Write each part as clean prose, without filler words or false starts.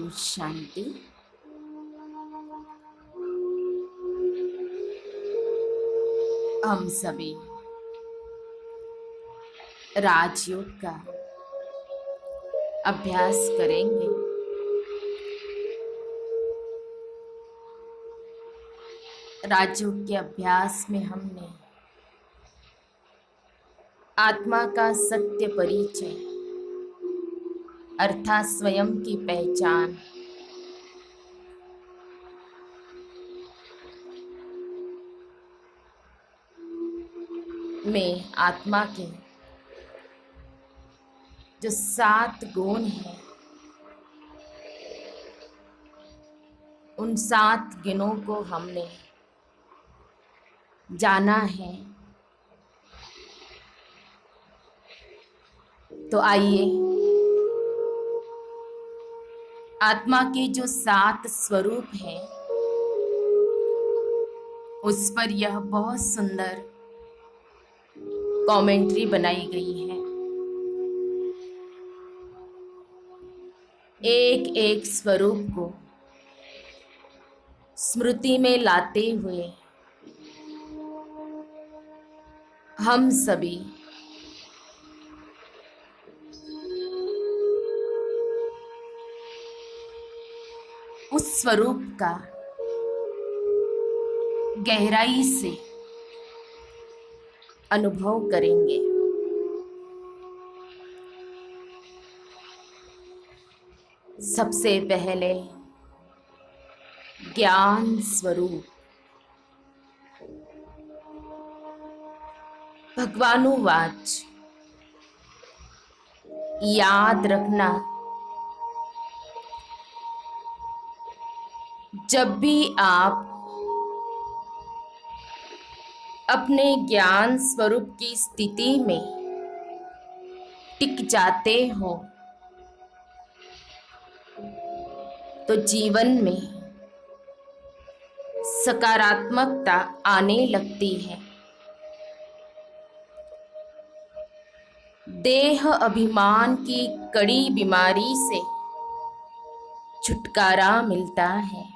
ओम शांति। हम सभी राजयोग का अभ्यास करेंगे। राजयोग के अभ्यास में हमने आत्मा का सत्य परिचय अर्थात स्वयं की पहचान, में आत्मा के जो 7 गुण हैं, उन 7 गुणों को हमने जाना है। तो आइए आत्मा के जो 7 स्वरूप हैं उस पर यह बहुत सुंदर कमेंट्री बनाई गई है। एक एक स्वरूप को स्मृति में लाते हुए हम सभी उस स्वरूप का गहराई से अनुभव करेंगे। सबसे पहले ज्ञान स्वरूप। भगवानुवाच, याद रखना, जब भी आप अपने ज्ञान स्वरूप की स्थिति में टिक जाते हो तो जीवन में सकारात्मकता आने लगती है। देह अभिमान की कड़ी बीमारी से छुटकारा मिलता है।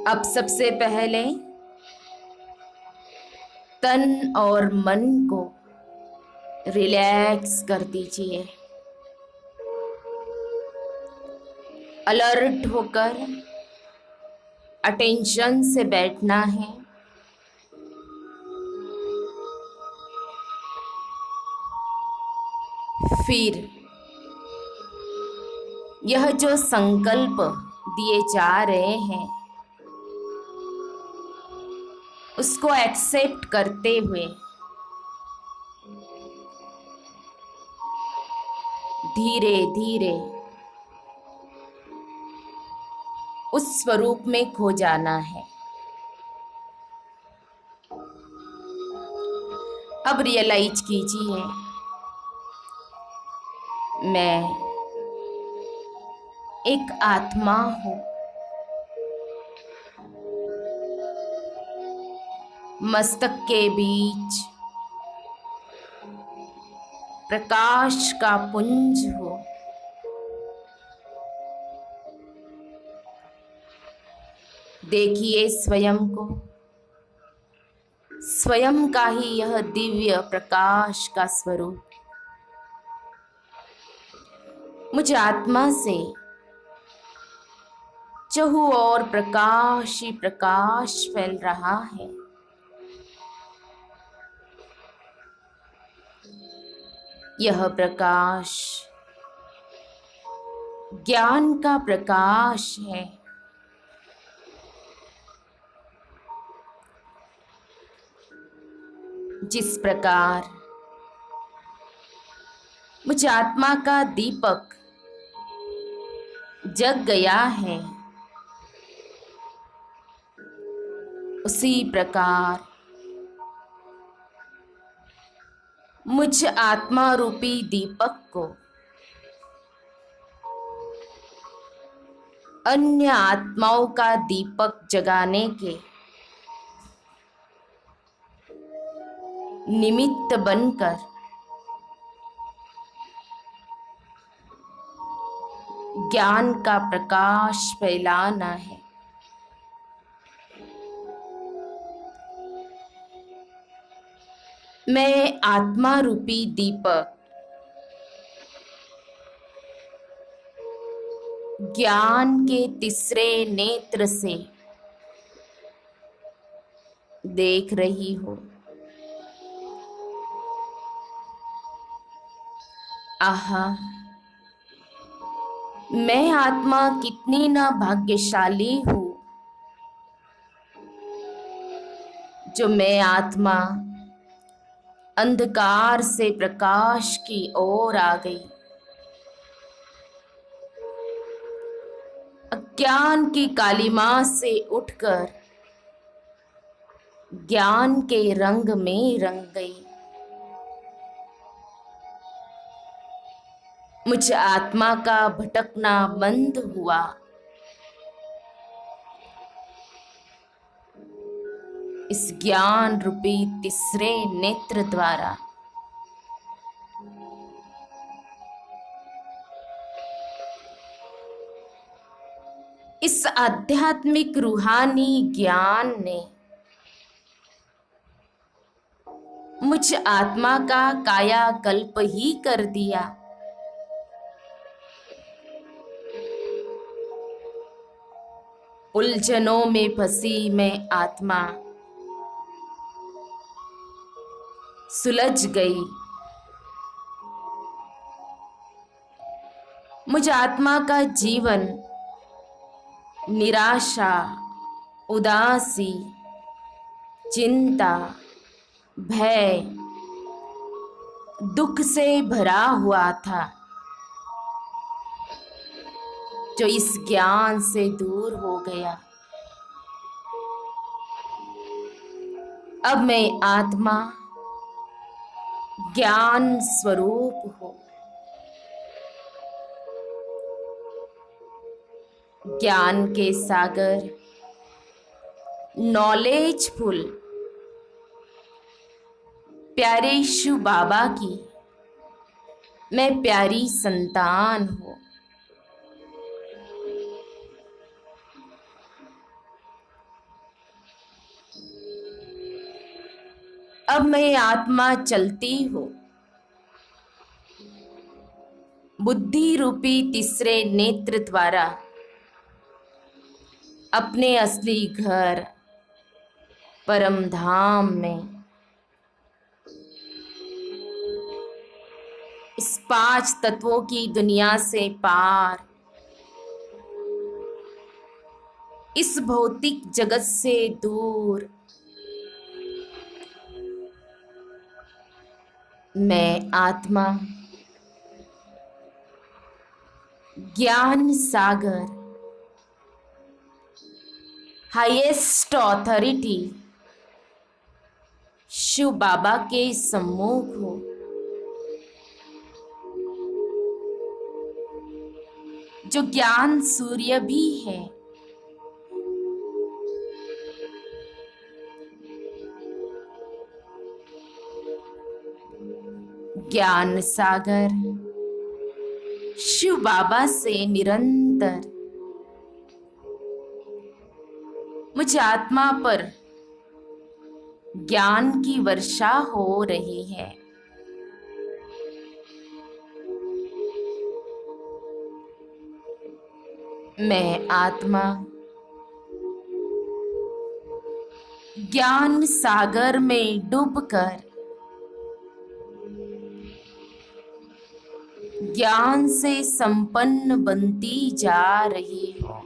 अब सबसे पहले तन और मन को रिलैक्स कर दीजिए। अलर्ट होकर अटेंशन से बैठना है। फिर यह जो संकल्प दिए जा रहे हैं उसको एक्सेप्ट करते हुए धीरे धीरे उस स्वरूप में खो जाना है। अब रियलाइज कीजिए, मैं एक आत्मा हूँ। मस्तक के बीच प्रकाश का पुंज हो। देखिए स्वयं को, स्वयं का ही यह दिव्य प्रकाश का स्वरूप मुझ आत्मा से चहु और प्रकाश ही प्रकाश फैल रहा है। यह प्रकाश ज्ञान का प्रकाश है। जिस प्रकार मुझ आत्मा का दीपक जग गया है, उसी प्रकार मुझ आत्मा रूपी दीपक को अन्य आत्माओं का दीपक जगाने के निमित्त बनकर ज्ञान का प्रकाश फैलाना है। मैं आत्मा रूपी दीपक ज्ञान के तीसरे नेत्र से देख रही हूँ। आहा, मैं आत्मा कितनी न भाग्यशाली हूँ जो मैं आत्मा अंधकार से प्रकाश की ओर आ गई। अज्ञान की कालिमा से उठकर ज्ञान के रंग में रंग गई। मुझ आत्मा का भटकना बंद हुआ। इस ज्ञान रूपी तीसरे नेत्र द्वारा इस आध्यात्मिक रूहानी ज्ञान ने मुझ आत्मा का कायाकल्प ही कर दिया। उलझनों में फंसी मैं आत्मा सुलझ गई। मुझ आत्मा का जीवन निराशा, उदासी, चिंता, भय, दुख से भरा हुआ था, जो इस ज्ञान से दूर हो गया। अब मैं आत्मा ज्ञान स्वरूप हूँ। ज्ञान के सागर, नॉलेजफुल प्यारे शिव बाबा की मैं प्यारी संतान हूँ। अब मैं आत्मा चलती हूँ। बुद्धि रूपी तीसरे नेत्र द्वारा अपने असली घर परम धाम में। इस 5 तत्वों की दुनिया से पार, इस भौतिक जगत से दूर मैं आत्मा ज्ञान सागर, हाईएस्ट ऑथोरिटी शिव बाबा के सम्मुख हूँ। जो ज्ञान सूर्य भी है। ज्ञान सागर शिव बाबा से निरंतर मुझ आत्मा पर ज्ञान की वर्षा हो रही है। मैं आत्मा ज्ञान सागर में डूबकर ज्ञान से संपन्न बनती जा रही हूँ।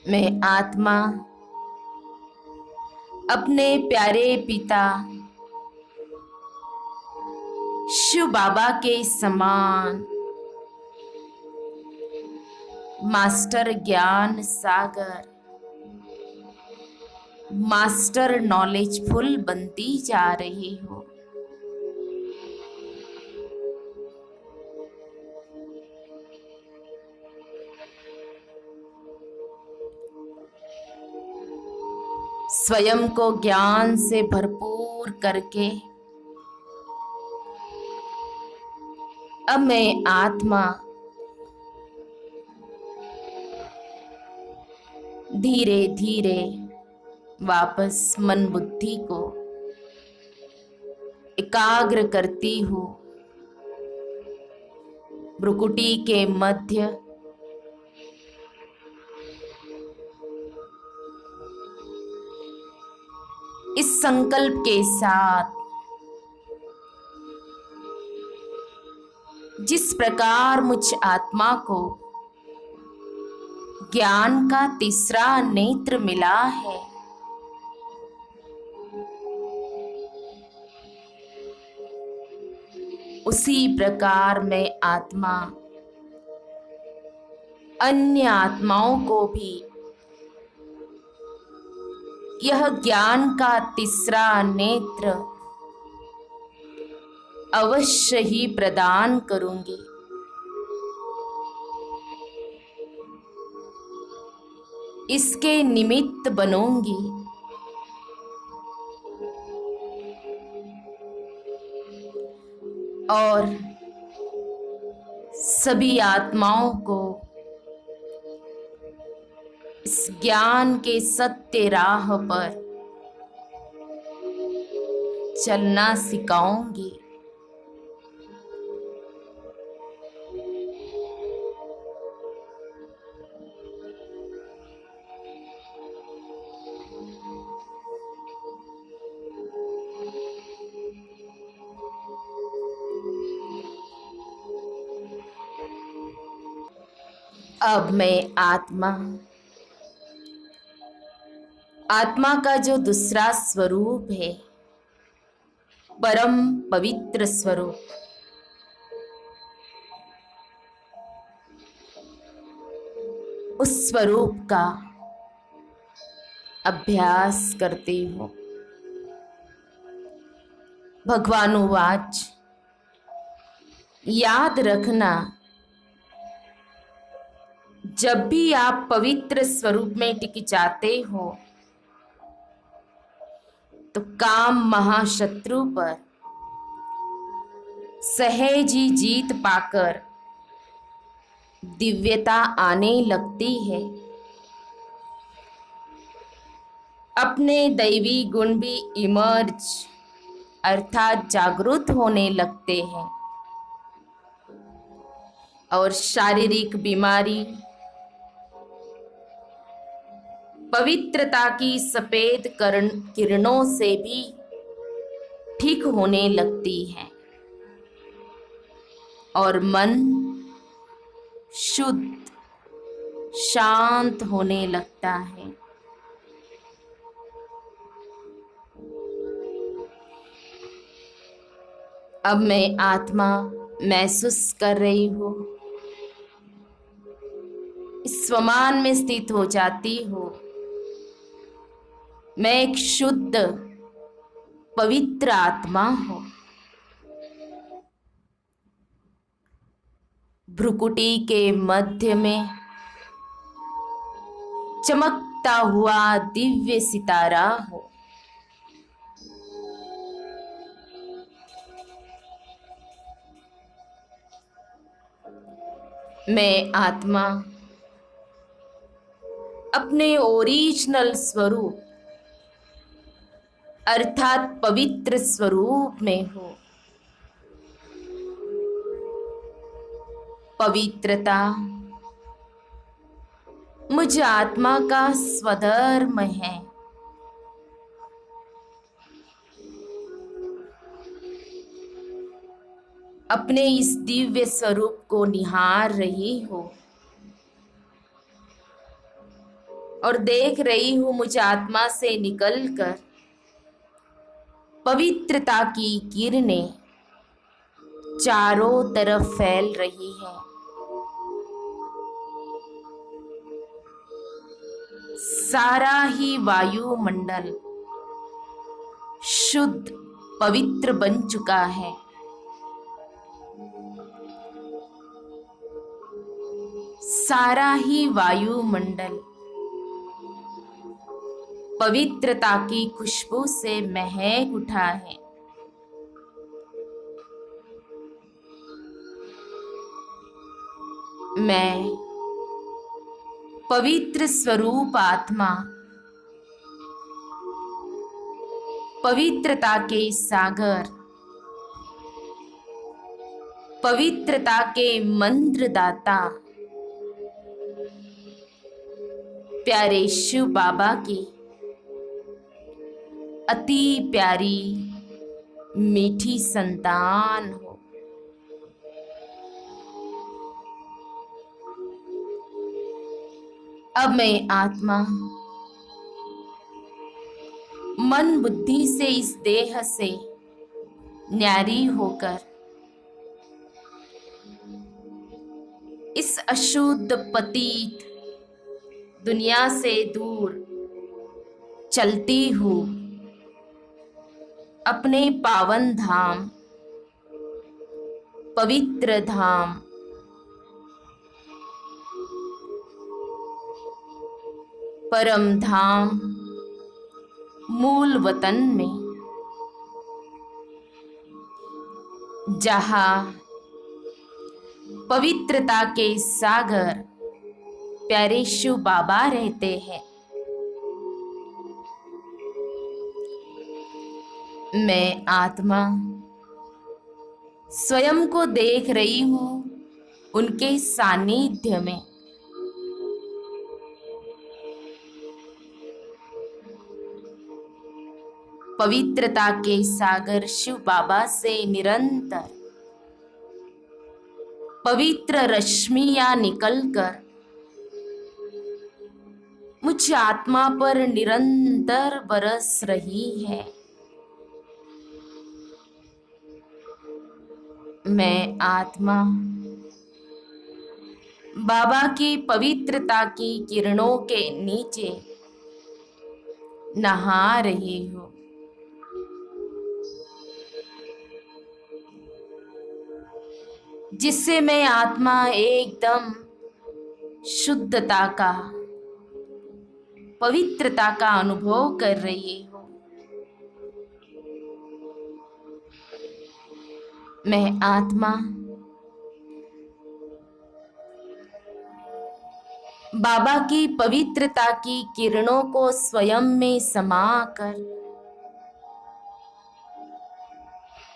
मैं आत्मा अपने प्यारे पिता शिव बाबा के समान मास्टर ज्ञान सागर, मास्टर नॉलेजफुल बनती जा रही हूँ। स्वयं को ज्ञान से भरपूर करके अब मैं आत्मा धीरे धीरे वापस मन बुद्धि को एकाग्र करती हूँ। भ्रुकुटी के मध्य इस संकल्प के साथ, जिस प्रकार मुझ आत्मा को ज्ञान का तीसरा नेत्र मिला है, उसी प्रकार मैं आत्मा अन्य आत्माओं को भी यह ज्ञान का तीसरा नेत्र अवश्य ही प्रदान करूंगी। इसके निमित्त बनूंगी। और सभी आत्माओं को इस ज्ञान के सत्य राह पर चलना सिखाऊंगी। अब मैं आत्मा का जो दूसरा स्वरूप है, परम पवित्र स्वरूप, उस स्वरूप का अभ्यास करती हूँ। भगवानुवाच, याद रखना, जब भी आप पवित्र स्वरूप में टिक जाते हो तो काम महाशत्रु पर सहज ही जीत पाकर दिव्यता आने लगती है। अपने दैवी गुण भी इमर्ज अर्थात जागृत होने लगते हैं और शारीरिक बीमारी पवित्रता की सफेद किरणों से भी ठीक होने लगती है और मन शुद्ध शांत होने लगता है। अब मैं आत्मा महसूस कर रही हूँ, इस स्वमान में स्थित हो जाती हूँ। मैं एक शुद्ध पवित्र आत्मा हूँ। भ्रुकुटी के मध्य में चमकता हुआ दिव्य सितारा हो। मैं आत्मा अपने ओरिजिनल स्वरूप अर्थात पवित्र स्वरूप में हूँ। पवित्रता मुझ आत्मा का स्वधर्म है। अपने इस दिव्य स्वरूप को निहार रही हूँ और देख रही हूँ मुझ आत्मा से निकलकर पवित्रता की किरणें चारों तरफ फैल रही है। सारा ही वायुमंडल शुद्ध पवित्र बन चुका है। सारा ही वायुमंडल पवित्रता की खुशबू से महक उठा है। मैं पवित्र स्वरूप आत्मा, पवित्रता के सागर, पवित्रता के मंत्र दाता, प्यारे शिव बाबा की अति प्यारी मीठी संतान हो। अब मैं आत्मा मन बुद्धि से इस देह से न्यारी होकर इस अशुद्ध पतित दुनिया से दूर चलती हूँ अपने पावन धाम, पवित्र धाम, परम धाम, मूल वतन में, जहाँ पवित्रता के सागर प्यारे शिव बाबा रहते हैं। मैं आत्मा स्वयं को देख रही हूँ उनके सानिध्य में। पवित्रता के सागर शिव बाबा से निरंतर पवित्र रश्मियां निकलकर मुझ आत्मा पर निरंतर बरस रही है। मैं आत्मा बाबा की पवित्रता की किरणों के नीचे नहा रही हूँ। जिससे मैं आत्मा एकदम शुद्धता का, पवित्रता का अनुभव कर रही हूँ। मैं आत्मा बाबा की पवित्रता की किरणों को स्वयं में समाकर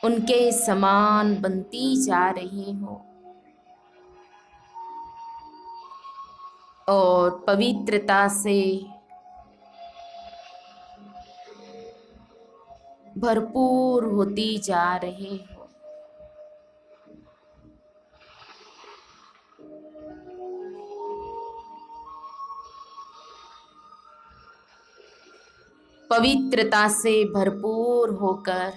उनके समान बनती जा रही हूँ और पवित्रता से भरपूर होती जा रही हूँ। पवित्रता से भरपूर होकर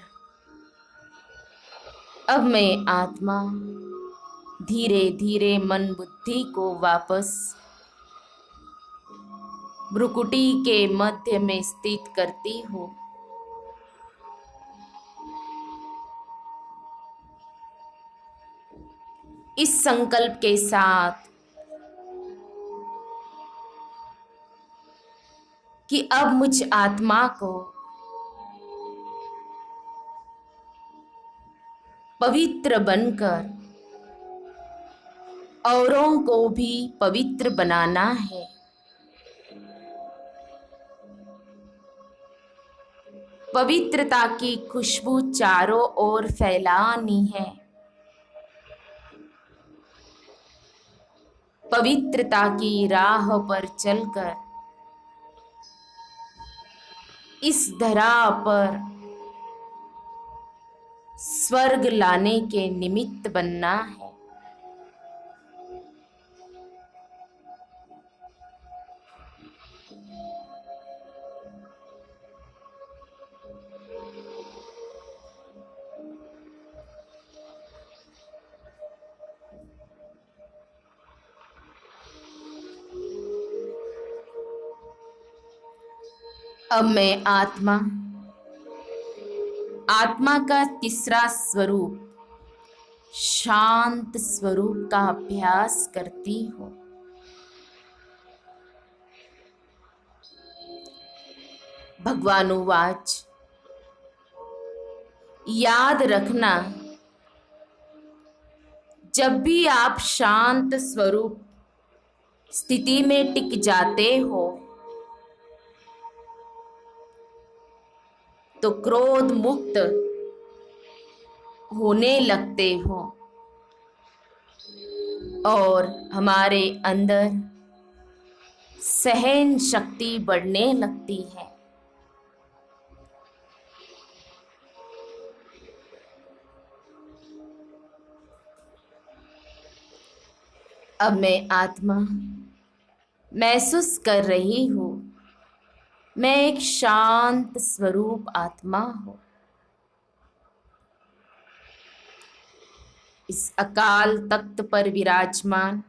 अब मैं आत्मा धीरे धीरे मन बुद्धि को वापस भ्रुकुटी के मध्य में स्थित करती हूँ। इस संकल्प के साथ कि अब मुझ आत्मा को पवित्र बनकर औरों को भी पवित्र बनाना है। पवित्रता की खुशबू चारों ओर फैलानी है। पवित्रता की राह पर चलकर इस धरा पर स्वर्ग लाने के निमित्त बनना है। अब मैं आत्मा का तीसरा स्वरूप शांत स्वरूप का अभ्यास करती हूँ। भगवानुवाच। याद रखना, जब भी आप शांत स्वरूप स्थिति में टिक जाते हो तो क्रोध मुक्त होने लगते हो और हमारे अंदर सहन शक्ति बढ़ने लगती है। अब मैं आत्मा महसूस कर रही हूँ, मैं एक शांत स्वरूप आत्मा हूँ। इस अकाल तख्त पर विराजमान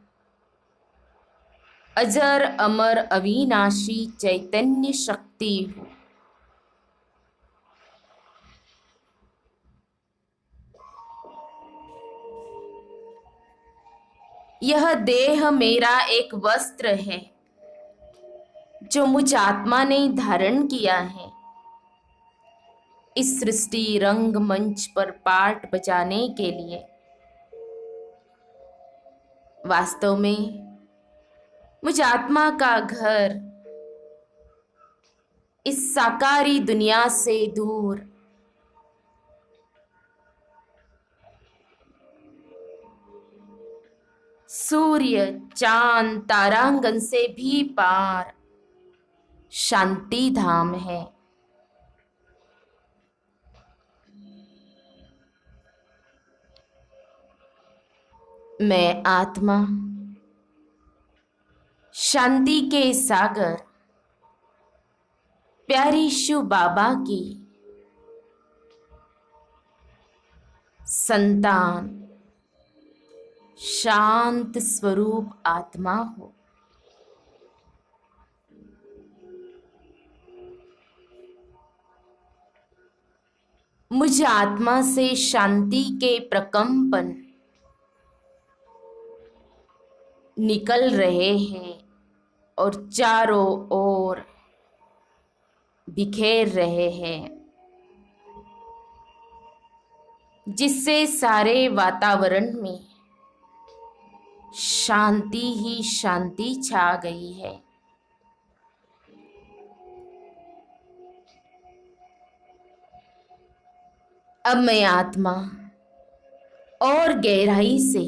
अजर अमर अविनाशी चैतन्य शक्ति हूँ। यह देह मेरा एक वस्त्र है जो मुझ आत्मा ने धारण किया है इस सृष्टि रंग मंच पर पाठ बजाने के लिए। वास्तव में मुझ आत्मा का घर इस साकारी दुनिया से दूर सूर्य चांद तारांगन से भी पार शांति धाम है। मैं आत्मा शांति के सागर प्यारी शिव बाबा की संतान शांत स्वरूप आत्मा हो। मुझ आत्मा से शांति के प्रकंपन निकल रहे हैं और चारों ओर बिखेर रहे हैं, जिससे सारे वातावरण में शांति ही शांति छा गई है। अब मैं आत्मा और गहराई से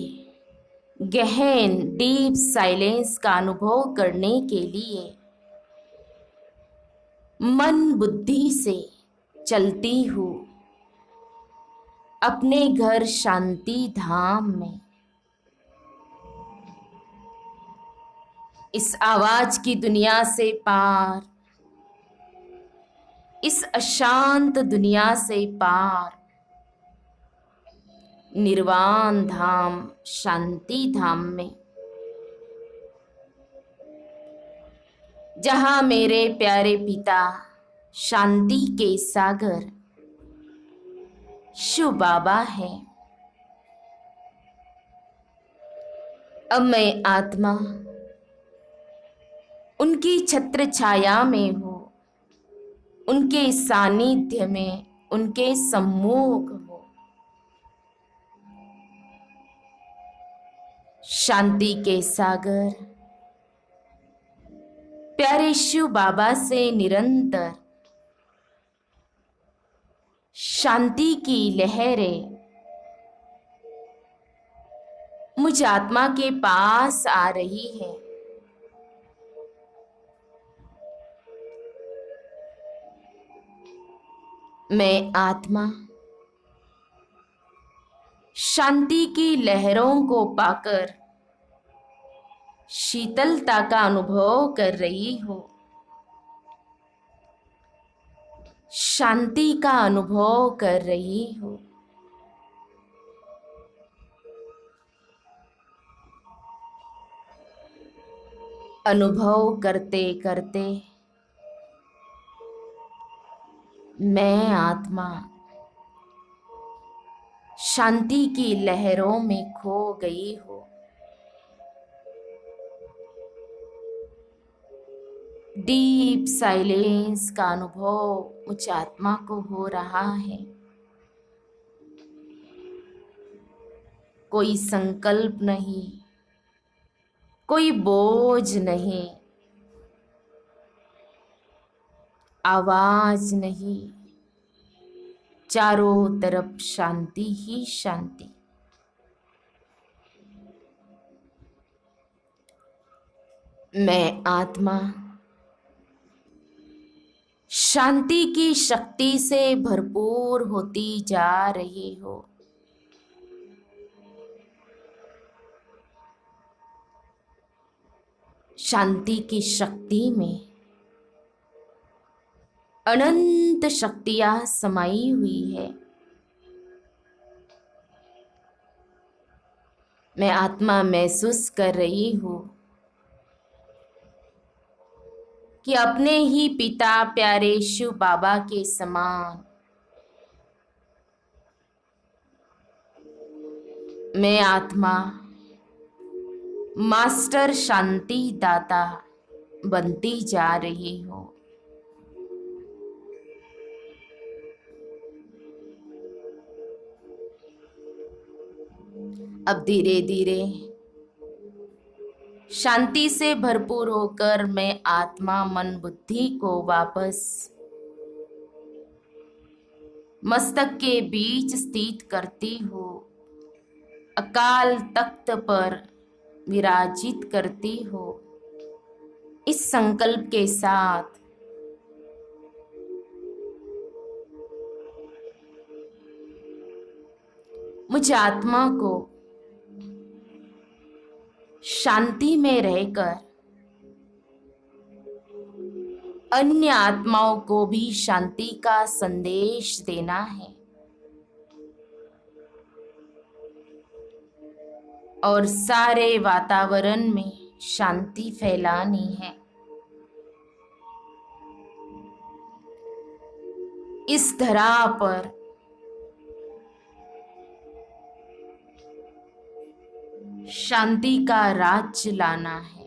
गहन डीप साइलेंस का अनुभव करने के लिए मन बुद्धि से चलती हूँ अपने घर शांति धाम में। इस आवाज की दुनिया से पार, इस अशांत दुनिया से पार निर्वाण धाम शांति धाम में, जहां मेरे प्यारे पिता शांति के सागर शिव बाबा है। अब मैं आत्मा उनकी छत्र छाया में हूँ, उनके सानिध्य में, उनके सम्मुख हूँ। शांति के सागर प्यारे शिव बाबा से निरंतर शांति की लहरें मुझ आत्मा के पास आ रही है। मैं आत्मा शांति की लहरों को पाकर शीतलता का अनुभव कर रही हूँ, शांति का अनुभव कर रही हूँ। अनुभव करते करते मैं आत्मा शांति की लहरों में खो गई हूँ। डीप साइलेंस का अनुभव उच्च आत्मा को हो रहा है। कोई संकल्प नहीं, कोई बोझ नहीं, आवाज नहीं, चारों तरफ शांति ही शांति। मैं आत्मा शांति की शक्ति से भरपूर होती जा रही हूँ। शांति की शक्ति में अनंत शक्तियां समाई हुई है। मैं आत्मा महसूस कर रही हूँ कि अपने ही पिता प्यारे शिव बाबा के समान मैं आत्मा मास्टर शांति दाता बनती जा रही हूँ। अब धीरे धीरे शांति से भरपूर होकर मैं आत्मा मन बुद्धि को वापस मस्तक के बीच स्थित करती हूँ। अकाल तख्त पर विराजित करती हूँ। इस संकल्प के साथ मुझ आत्मा को शांति में रहकर अन्य आत्माओं को भी शांति का संदेश देना है और सारे वातावरण में शांति फैलानी है। इस धरा पर शांति का राज्य लाना है।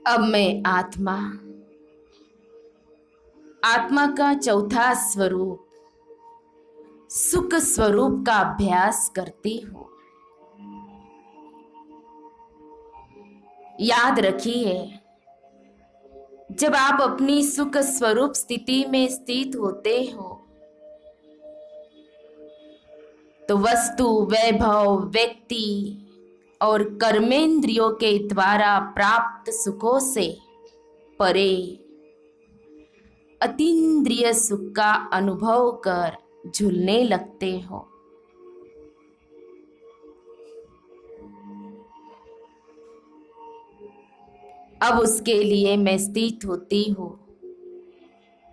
अब मैं आत्मा का चौथा स्वरूप सुख स्वरूप का अभ्यास करती हूँ। याद रखिए, जब आप अपनी सुख स्वरूप स्थिति में स्थित होते हो तो वस्तु, वैभव, व्यक्ति और कर्मेंद्रियों के द्वारा प्राप्त सुखों से परे अतीन्द्रिय सुख का अनुभव कर झूलने लगते हो। अब उसके लिए मैं स्थित होती हूँ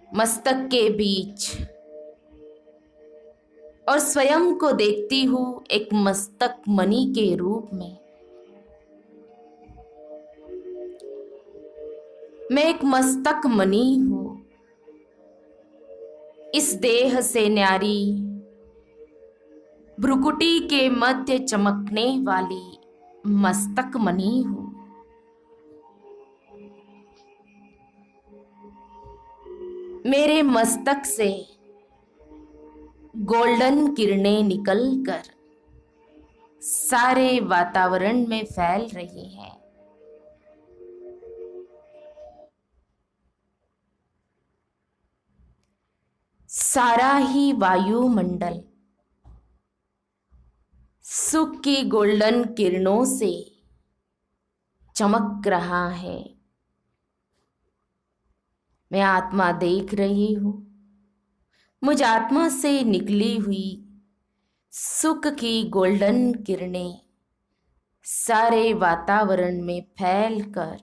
मस्तक के बीच और स्वयं को देखती हूँ एक मस्तक मणि के रूप में। मैं एक मस्तक मणि हूँ। इस देह से न्यारी भ्रुकुटी के मध्य चमकने वाली मस्तक मणि हूँ। मेरे मस्तक से गोल्डन किरणें निकलकर सारे वातावरण में फैल रही हैं। सारा ही वायुमंडल सुख की गोल्डन किरणों से चमक रहा है। मैं आत्मा देख रही हूँ मुझ आत्मा से निकली हुई सुख की गोल्डन किरणें सारे वातावरण में फैलकर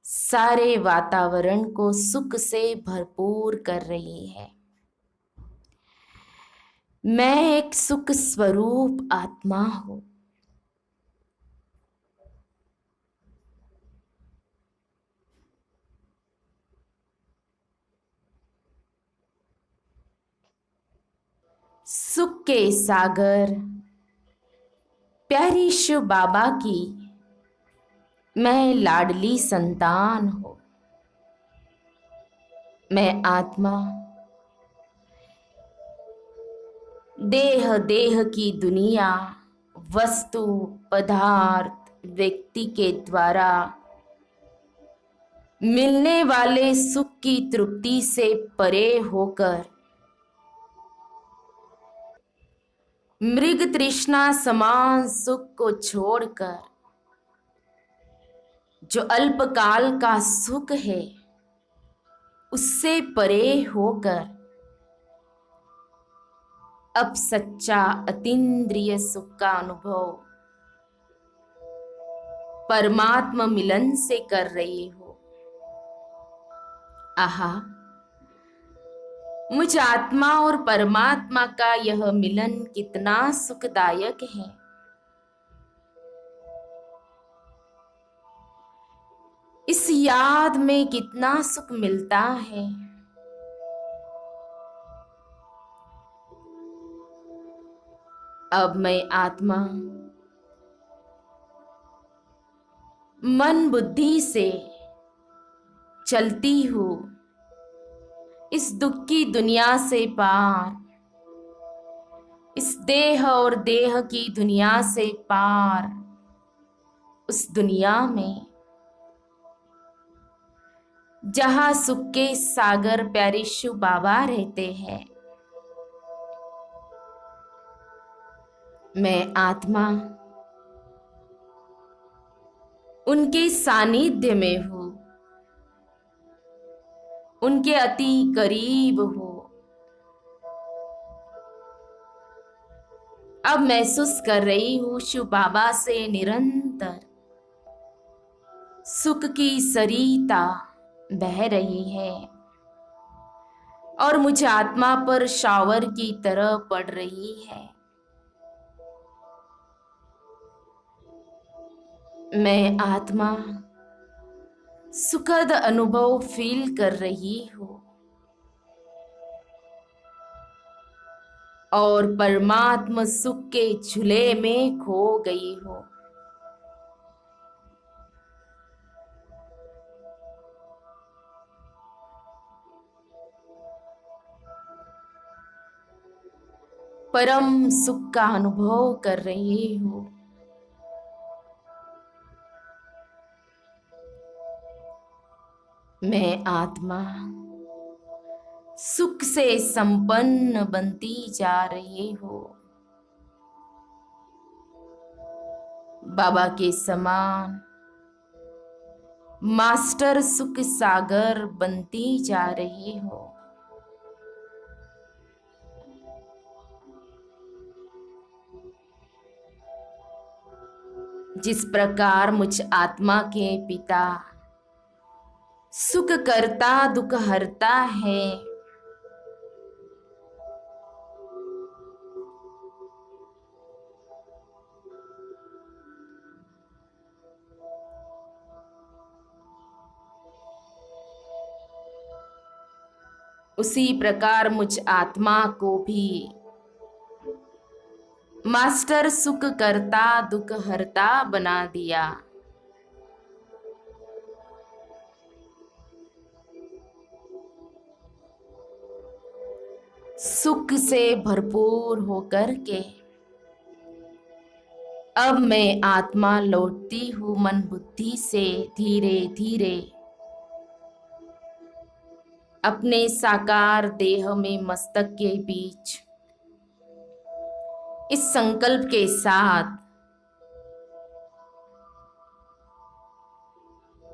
सारे वातावरण को सुख से भरपूर कर रही है। मैं एक सुख स्वरूप आत्मा हूँ। सुख के सागर प्यारी शिव बाबा की मैं लाडली संतान हूँ। मैं आत्मा देह देह की दुनिया, वस्तु पदार्थ व्यक्ति के द्वारा मिलने वाले सुख की तृप्ति से परे होकर मृग तृष्णा समान सुख को छोड़कर जो अल्पकाल का सुख है उससे परे होकर अब सच्चा अतीन्द्रिय सुख का अनुभव परमात्मा मिलन से कर रही हो। आहा, मुझ आत्मा और परमात्मा का यह मिलन कितना सुखदायक है। इस याद में कितना सुख मिलता है। अब मैं आत्मा मन बुद्धि से चलती हूँ इस दुख की दुनिया से पार, इस देह और देह की दुनिया से पार, उस दुनिया में जहां सुख के सागर प्यारे शिव बाबा रहते हैं। मैं आत्मा उनके सानिध्य में हूँ, उनके अति करीब हूँ। अब महसूस कर रही हूँ शिव बाबा से निरंतर सुख की सरिता बह रही है और मुझे आत्मा पर शावर की तरह पड़ रही है। मैं आत्मा सुखद अनुभव फील कर रही हूँ और परमात्मा सुख के झूले में खो गई हूँ। परम सुख का अनुभव कर रही हूँ। मैं आत्मा सुख से संपन्न बनती जा रही हूँ। बाबा के समान मास्टर सुख सागर बनती जा रही हूँ। जिस प्रकार मुझ आत्मा के पिता सुख करता दुख हरता है, उसी प्रकार मुझ आत्मा को भी मास्टर सुख करता दुख हरता बना दिया। सुख से भरपूर होकर के अब मैं आत्मा लौटती हूँ मन बुद्धि से धीरे धीरे अपने साकार देह में मस्तक के बीच, इस संकल्प के साथ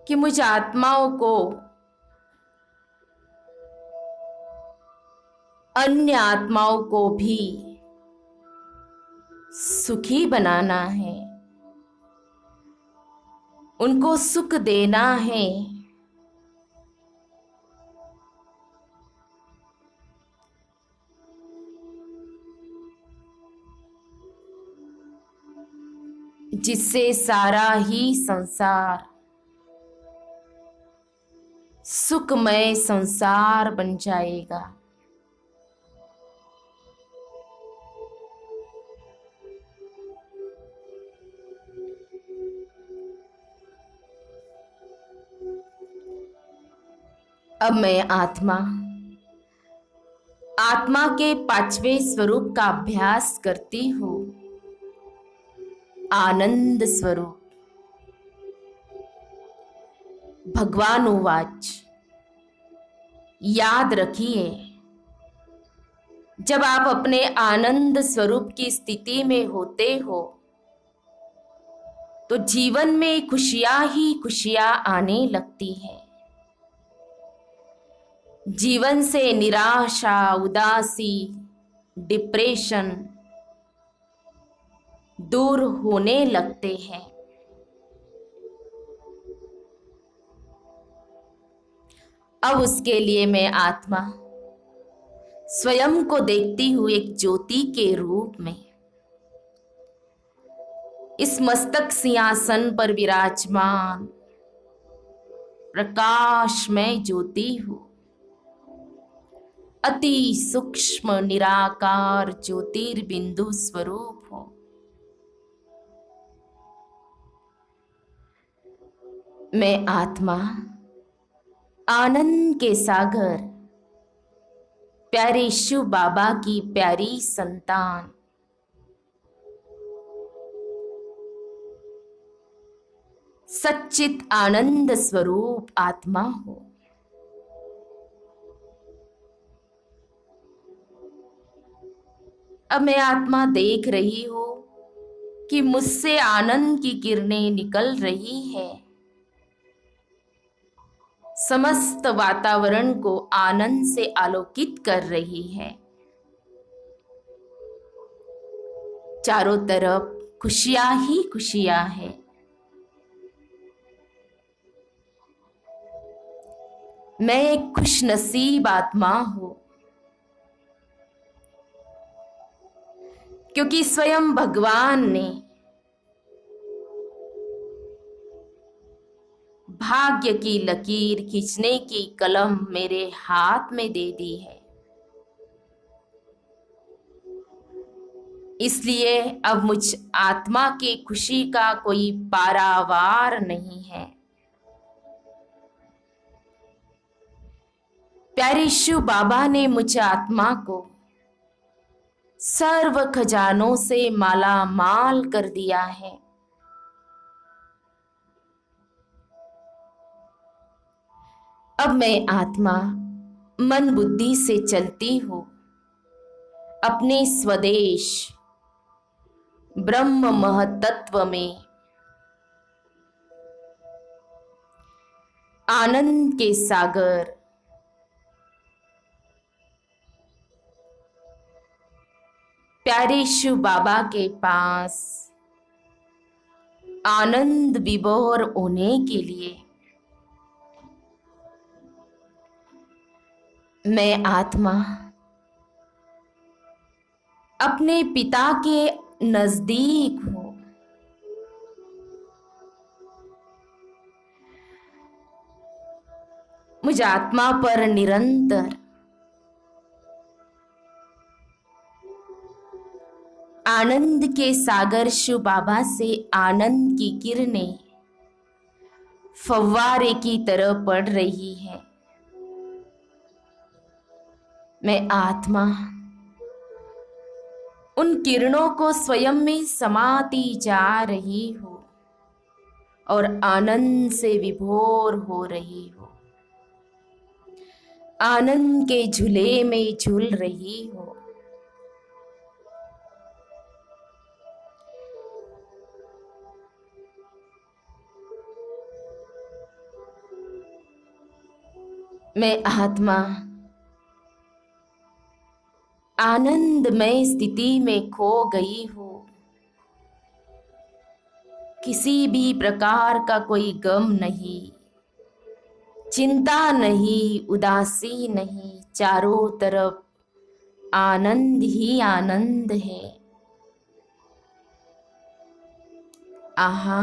कि मुझ आत्माओं को अन्य आत्माओं को भी सुखी बनाना है, उनको सुख देना है। जिससे सारा ही संसार सुखमय संसार बन जाएगा। अब मैं आत्मा आत्मा के पांचवें स्वरूप का अभ्यास करती हूँ, आनंद स्वरूप। भगवान उवाच, याद रखिए, जब आप अपने आनंद स्वरूप की स्थिति में होते हो तो जीवन में खुशियां ही खुशियां आने लगती हैं। जीवन से निराशा, उदासी, डिप्रेशन दूर होने लगते हैं। अब उसके लिए मैं आत्मा स्वयं को देखती हूँ एक ज्योति के रूप में। इस मस्तक सिंहासन पर विराजमान प्रकाशमय ज्योति हूँ, अति सूक्ष्म निराकार ज्योतिर्बिंदु स्वरूप हो। मैं आत्मा आनंद के सागर, प्यारे शिव बाबा की प्यारी संतान, सच्चित आनंद स्वरूप आत्मा हो। अब मैं आत्मा देख रही हूं कि मुझसे आनंद की किरणें निकल रही है, समस्त वातावरण को आनंद से आलोकित कर रही है। चारों तरफ खुशियां ही खुशियां है। मैं एक खुशनसीब आत्मा हूं, क्योंकि स्वयं भगवान ने भाग्य की लकीर खींचने की कलम मेरे हाथ में दे दी है। इसलिए अब मुझ आत्मा की खुशी का कोई पारावार नहीं है। प्यारे शिव बाबा ने मुझ आत्मा को सर्व खजानों से माला माल कर दिया है। अब मैं आत्मा मन बुद्धि से चलती हूँ अपने स्वदेश ब्रह्म महतत्व में, आनंद के सागर, प्यारे शिव बाबा के पास आनंद विभोर होने के लिए। मैं आत्मा अपने पिता के नजदीक हूं। मुझ आत्मा पर निरंतर आनंद के सागर शिव बाबा से आनंद की किरणें फव्वारे की तरह पड़ रही है। मैं आत्मा उन किरणों को स्वयं में समाती जा रही हूं और आनंद से विभोर हो रही हूं, आनंद के झूले में झूल रही हूं। मैं आत्मा आनंदमय स्थिति में खो गई हूं। किसी भी प्रकार का कोई गम नहीं, चिंता नहीं, उदासी नहीं, चारों तरफ आनंद ही आनंद है। आहा,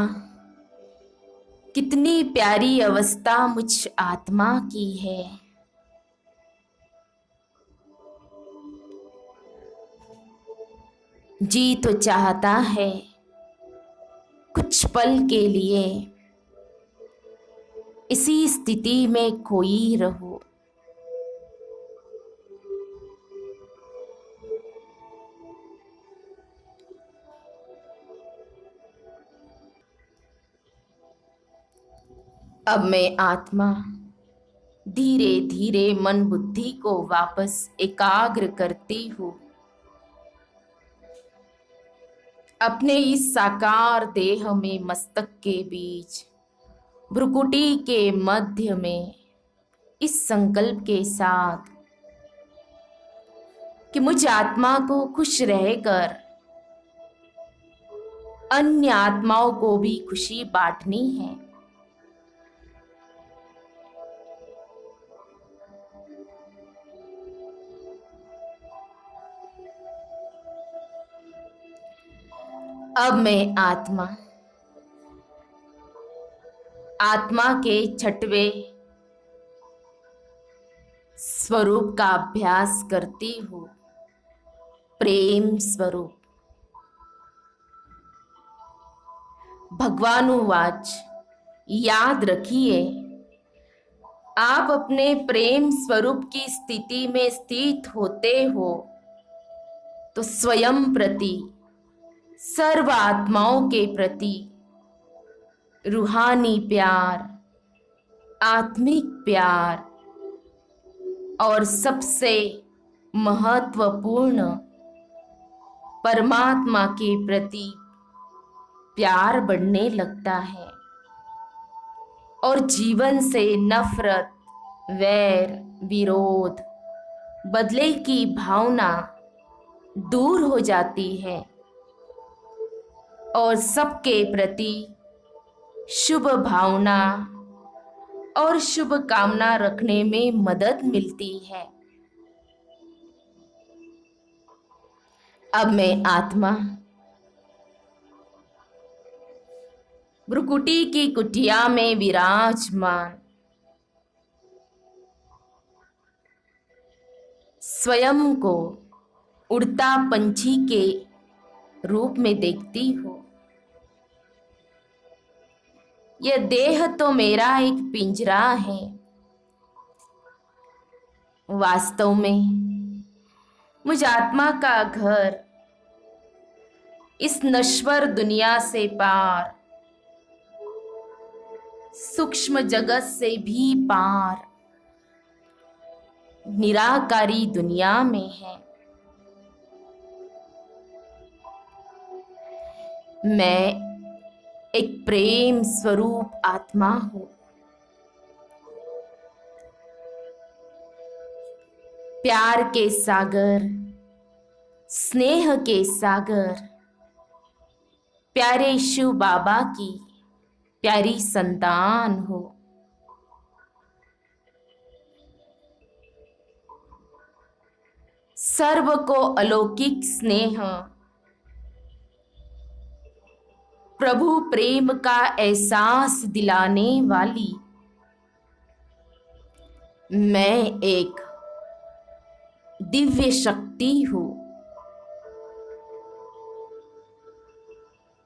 कितनी प्यारी अवस्था मुझ आत्मा की है। जी तो चाहता है कुछ पल के लिए इसी स्थिति में खोई रहो। अब मैं आत्मा धीरे धीरे मन बुद्धि को वापस एकाग्र करती हूँ। अपने इस साकार देह में मस्तक के बीच भ्रुकुटी के मध्य में इस संकल्प के साथ कि मुझ आत्मा को खुश रहकर अन्य आत्माओं को भी खुशी बांटनी है। अब मैं आत्मा के छठवें स्वरूप का अभ्यास करती हूँ, प्रेम स्वरूप। भगवानुवाच, याद रखिए, आप अपने प्रेम स्वरूप की स्थिति में स्थित होते हो तो स्वयं प्रति, सर्व आत्माओं के प्रति रूहानी प्यार, आत्मिक प्यार और सबसे महत्वपूर्ण परमात्मा के प्रति प्यार बढ़ने लगता है और जीवन से नफरत, वैर, विरोध, बदले की भावना दूर हो जाती है और सबके प्रति शुभ भावना और शुभ कामना रखने में मदद मिलती है। अब मैं आत्मा भ्रुकुटी की कुटिया में विराजमान स्वयं को उड़ता पंछी के रूप में देखती हूँ। यह देह तो मेरा एक पिंजरा है। वास्तव में मुझ आत्मा का घर इस नश्वर दुनिया से पार, सूक्ष्म जगत से भी पार निराकारी दुनिया में है। मैं एक प्रेम स्वरूप आत्मा हूं। प्यार के सागर, स्नेह के सागर, प्यारे शिव बाबा की प्यारी संतान हो। सर्व को अलौकिक स्नेह, प्रभु प्रेम का एहसास दिलाने वाली मैं एक दिव्य शक्ति हूं।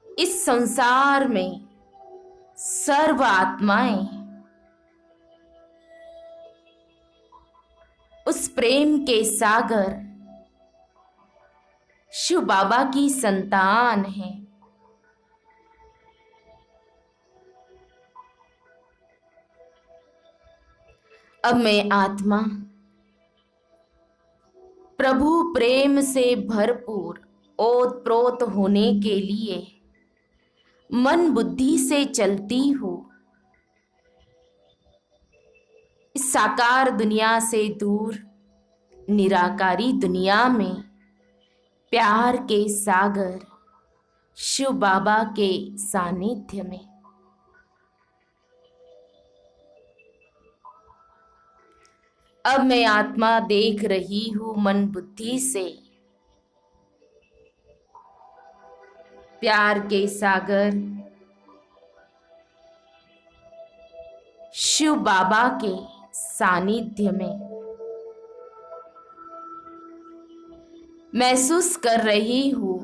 इस संसार में सर्व आत्माएं उस प्रेम के सागर शिव बाबा की संतान है। अब मैं आत्मा प्रभु प्रेम से भरपूर ओतप्रोत होने के लिए मन बुद्धि से चलती हूँ। इस साकार दुनिया से दूर निराकारी दुनिया में प्यार के सागर शिव बाबा के सानिध्य में। अब मैं आत्मा देख रही हूं मन बुद्धि से प्यार के सागर शिव बाबा के सानिध्य में। महसूस कर रही हूं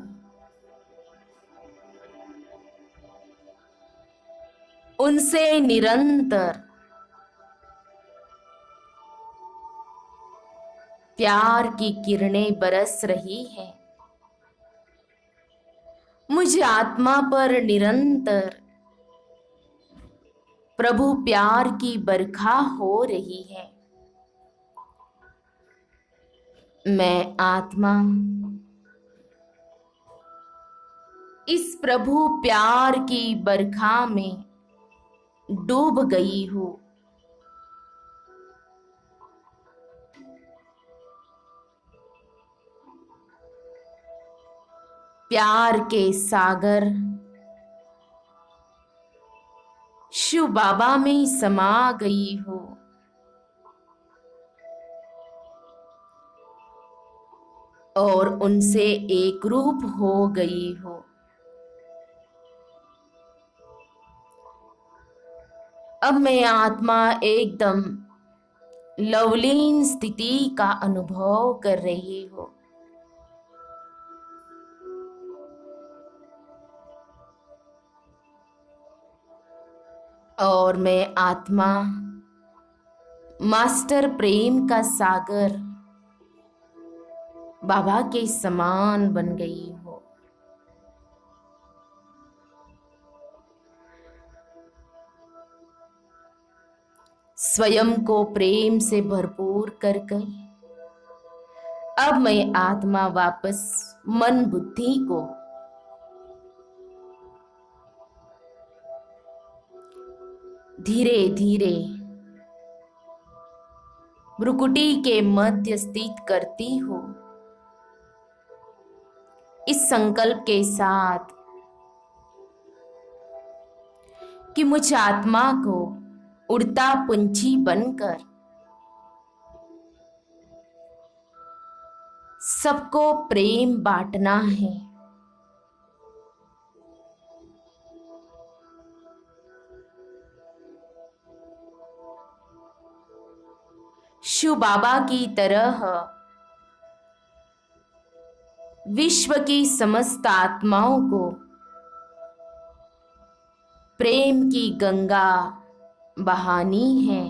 उनसे निरंतर प्यार की किरणें बरस रही है मुझ आत्मा पर निरंतर। प्रभु प्यार की बरखा हो रही है। मैं आत्मा इस प्रभु प्यार की बरखा में डूब गई हूँ। प्यार के सागर शिव बाबा में समा गई हूँ। और उनसे एक रूप हो गई हूँ। अब मैं आत्मा एकदम लवलीन स्थिति का अनुभव कर रही हूँ। और मैं आत्मा मास्टर प्रेम का सागर बाबा के समान बन गई हूँ। स्वयं को प्रेम से भरपूर कर गई। अब मैं आत्मा वापस मन बुद्धि को धीरे धीरे भ्रुकुटी के मध्य स्थित करती हूँ। इस संकल्प के साथ कि मुझ आत्मा को उड़ता पंछी बनकर सबको प्रेम बांटना है। शिव बाबा की तरह विश्व की समस्त आत्माओं को प्रेम की गंगा बहानी है।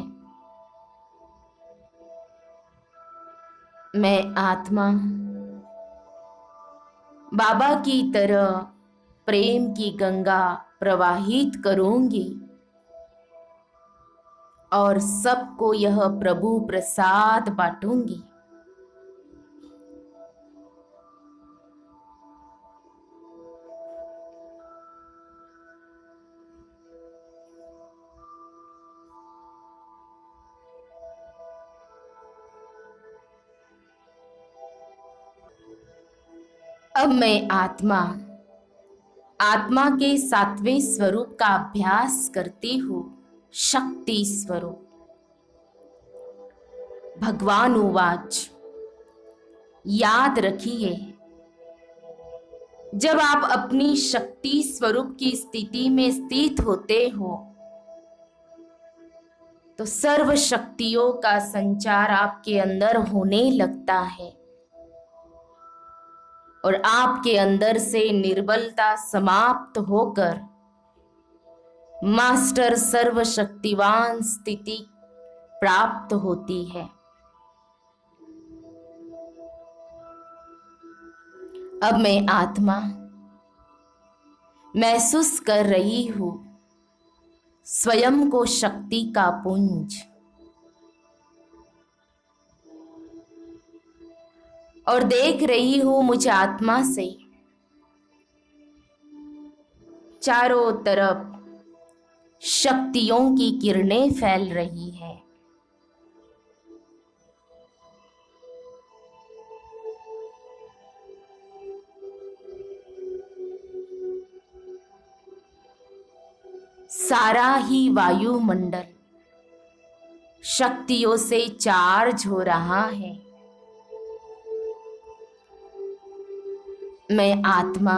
मैं आत्मा बाबा की तरह प्रेम की गंगा प्रवाहित करूंगी और सबको यह प्रभु प्रसाद बांटूंगी। अब मैं आत्मा के सातवें स्वरूप का अभ्यास करती हूँ, शक्ति स्वरूप। भगवान उवाच, याद रखिए, जब आप अपनी शक्ति स्वरूप की स्थिति में स्थित होते हो तो सर्व शक्तियों का संचार आपके अंदर होने लगता है और आपके अंदर से निर्बलता समाप्त होकर मास्टर सर्वशक्तिवान स्थिति प्राप्त होती है। अब मैं आत्मा महसूस कर रही हूं स्वयं को शक्ति का पुंज और देख रही हूं मुझ आत्मा से चारों तरफ शक्तियों की किरणें फैल रही है। सारा ही वायुमंडल शक्तियों से चार्ज हो रहा है। मैं आत्मा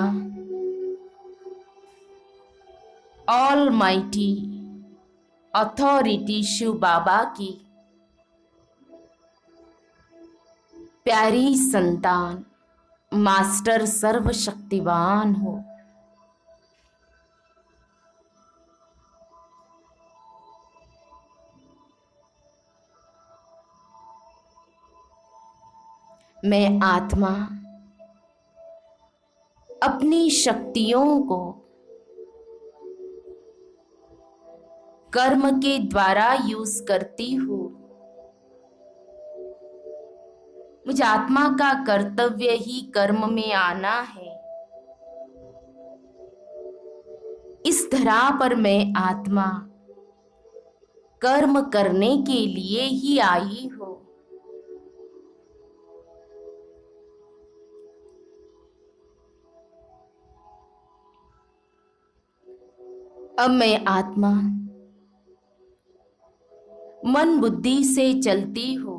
ऑल माइटी अथॉरिटी शिव बाबा की प्यारी संतान मास्टर सर्वशक्तिवान हो। मैं आत्मा अपनी शक्तियों को कर्म के द्वारा यूज करती हूँ। मुझे आत्मा का कर्तव्य ही कर्म में आना है। इस धरा पर मैं आत्मा कर्म करने के लिए ही आई हूँ। अब मैं आत्मा मन बुद्धि से चलती हूँ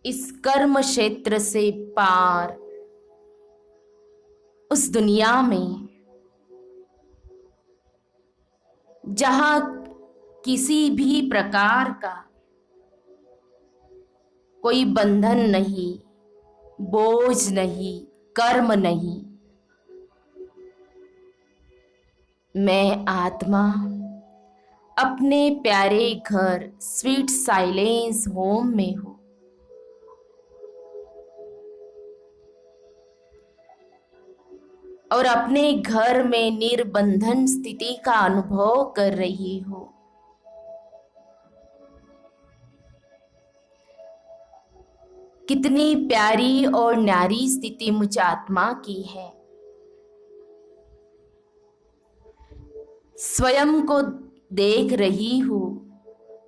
इस कर्म क्षेत्र से पार, उस दुनिया में जहां किसी भी प्रकार का कोई बंधन नहीं, बोझ नहीं, कर्म नहीं। मैं आत्मा अपने प्यारे घर स्वीट साइलेंस होम में हूं। और अपने घर में निर्बंधन स्थिति का अनुभव कर रही हूं। कितनी प्यारी और न्यारी स्थिति मुझ आत्मा की है। स्वयं को देख रही हूं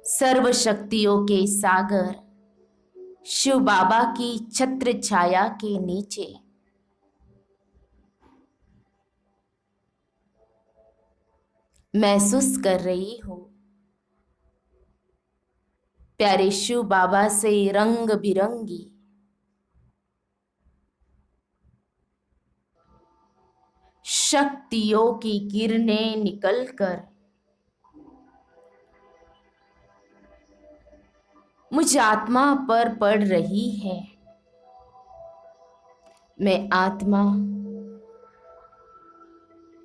सर्व शक्तियों के सागर शिव बाबा की छत्र छाया के नीचे। महसूस कर रही हूं प्यारे शिव बाबा से रंग बिरंगी शक्तियों की किरणें निकलकर मुझ आत्मा पर पड़ रही है। मैं आत्मा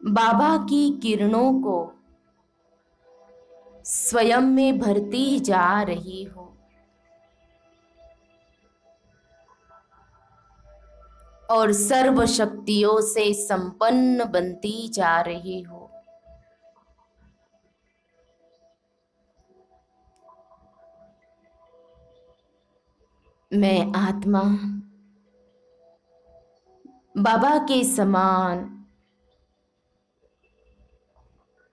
बाबा की किरणों को स्वयं में भरती जा रही हूं। और सर्व शक्तियों से संपन्न बनती जा रही हूं। मैं आत्मा बाबा के समान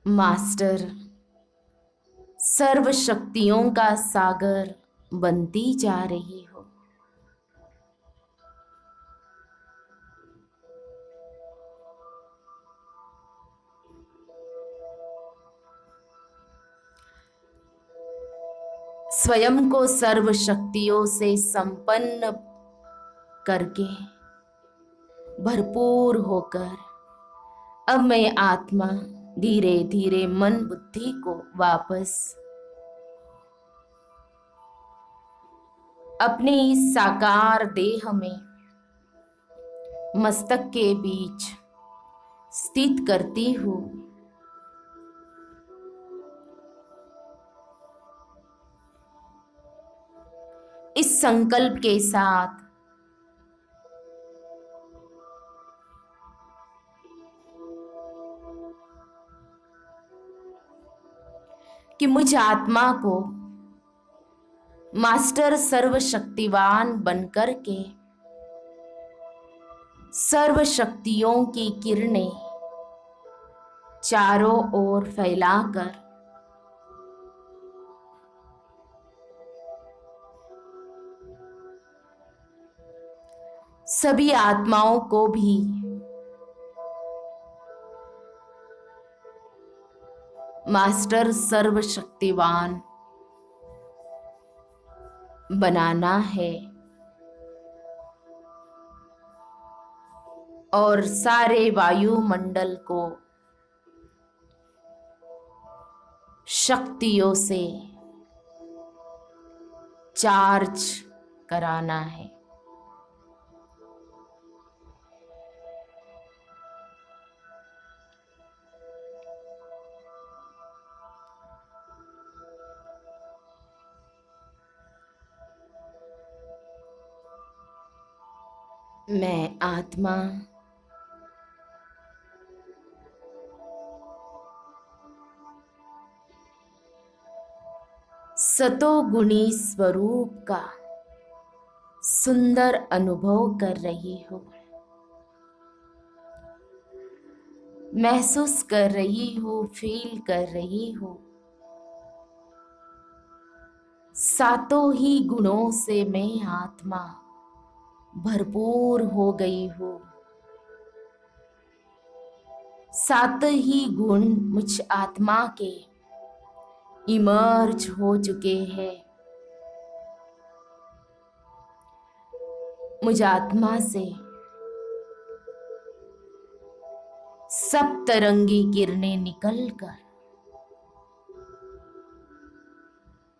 मास्टर सर्व शक्तियों का सागर बनती जा रही हूं। स्वयं को सर्व शक्तियों से संपन्न करके भरपूर होकर अब मैं आत्मा धीरे धीरे मन बुद्धि को वापस अपने इस साकार देह में मस्तक के बीच स्थित करती हूँ। इस संकल्प के साथ कि मुझ आत्मा को मास्टर सर्वशक्तिवान बनकर के सर्व शक्तियों की किरणें चारों ओर फैलाकर सभी आत्माओं को भी मास्टर सर्वशक्तिवान बनाना है। और सारे वायुमंडल को शक्तियों से चार्ज कराना है। मैं आत्मा सतोगुणी स्वरूप का सुंदर अनुभव कर रही हूँ। महसूस कर रही हूँ, फील कर रही हूँ। सातों ही गुणों से मैं आत्मा भरपूर हो गई हूँ। सात ही गुण मुझ आत्मा के इमर्ज हो चुके हैं। मुझ आत्मा से सब तरंगी किरणें निकलकर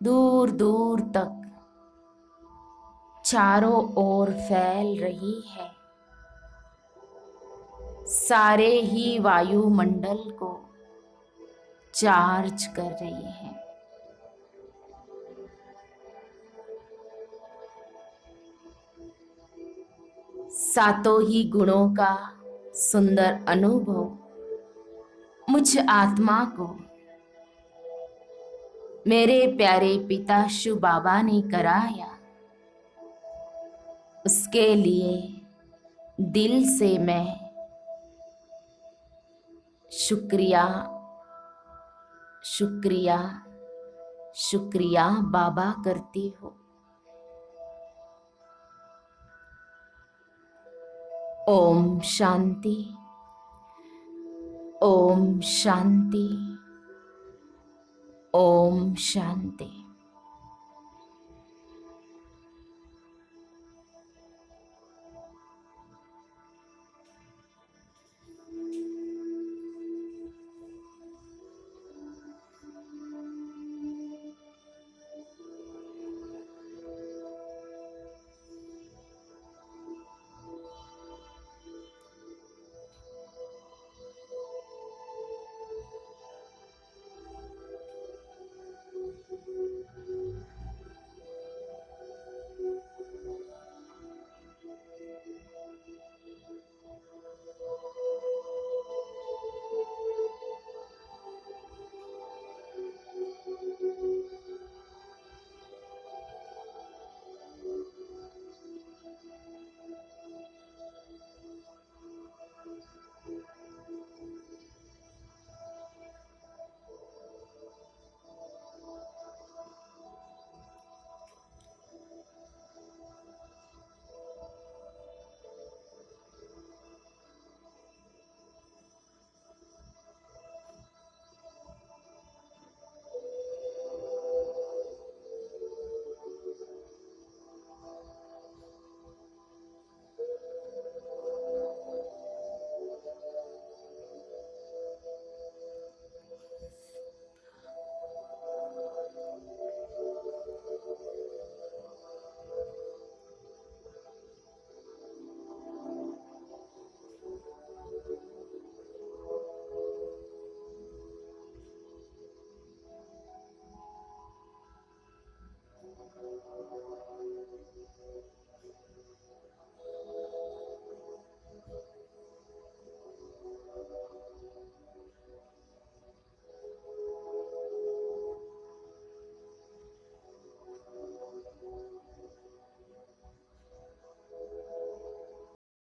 दूर दूर तक चारों ओर फैल रही है। सारे ही वायुमंडल को चार्ज कर रही है। सातों ही गुणों का सुंदर अनुभव मुझ आत्मा को मेरे प्यारे पिता शिव बाबा ने कराया। उसके लिए दिल से मैं शुक्रिया शुक्रिया शुक्रिया बाबा करती हूँ। ओम शांति, ओम शांति, ओम शांति।